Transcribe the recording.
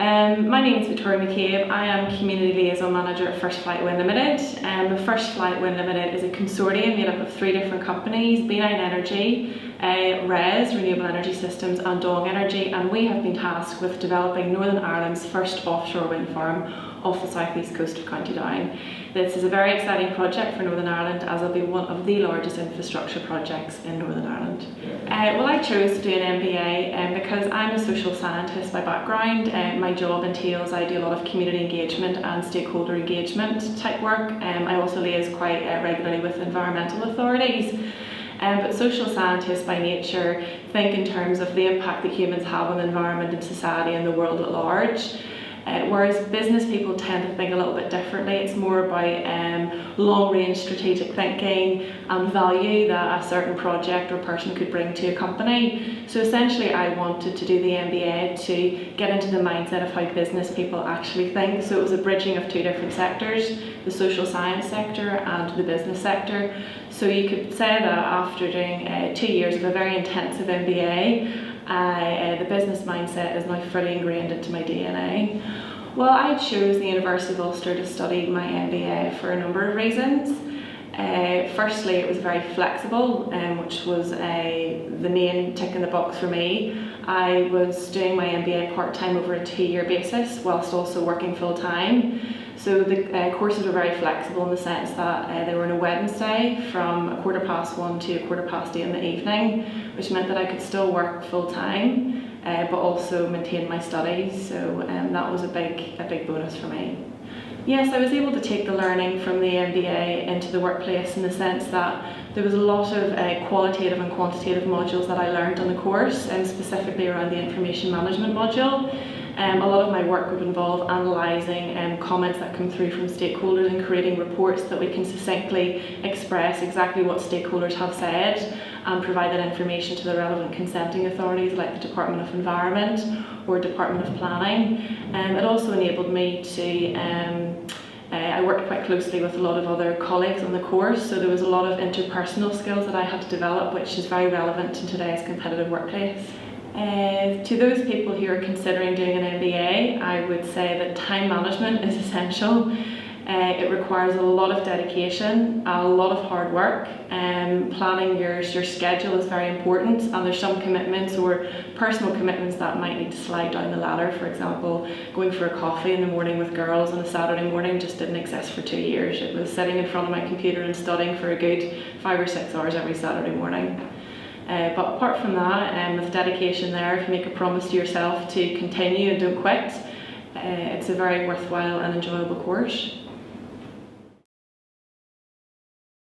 My name is McCabe. I am Community Liaison Manager at First Flight Wind Limited. First Flight Wind Limited is a consortium made up of 3 different companies: B9 Energy, RES, Renewable Energy Systems, and Dong Energy, and we have been tasked with developing Northern Ireland's first offshore wind farm off the southeast coast of County Down. This is a very exciting project for Northern Ireland, as it will be one of the largest infrastructure projects in Northern Ireland. Well, I chose to do an MBA because I'm a social scientist by background. My job entails I do a lot of community engagement and stakeholder engagement type work. I also liaise quite regularly with environmental authorities. But social scientists by nature think in terms of the impact that humans have on the environment and society and the world at large. Whereas business people tend to think a little bit differently. It's more about long-range strategic thinking and value that a certain project or person could bring to a company. So essentially I wanted to do the MBA to get into the mindset of how business people actually think. So it was a bridging of 2 different sectors, the social science sector and the business sector. So you could say that after doing 2 years of a very intensive MBA, the business mindset is now fully ingrained into my DNA. Well, I chose the University of Ulster to study my MBA for a number of reasons. Firstly, it was very flexible, which was the main tick in the box for me. I was doing my MBA part-time over a 2-year basis, whilst also working full-time. So the courses were very flexible in the sense that they were on a Wednesday from 1:15 to 8:15 in the evening, which meant that I could still work full-time, but also maintain my studies. So that was a big bonus for me. Yes, I was able to take the learning from the MBA into the workplace in the sense that there was a lot of qualitative and quantitative modules that I learned on the course, and specifically around the information management module. A lot of my work would involve analysing comments that come through from stakeholders and creating reports that we can succinctly express exactly what stakeholders have said and provide that information to the relevant consenting authorities like the Department of Environment or Department of Planning. It also enabled me to I worked quite closely with a lot of other colleagues on the course, so there was a lot of interpersonal skills that I had to develop, which is very relevant in today's competitive workplace. To those people who are considering doing an MBA, I would say that time management is essential. It requires a lot of dedication, a lot of hard work. Planning your schedule is very important, and there's some commitments or personal commitments that might need to slide down the ladder. For example, going for a coffee in the morning with girls on a Saturday morning just didn't exist for 2 years. It was sitting in front of my computer and studying for a good 5 or 6 hours every Saturday morning. But apart from that, with dedication there, if you make a promise to yourself to continue and don't quit, it's a very worthwhile and enjoyable course.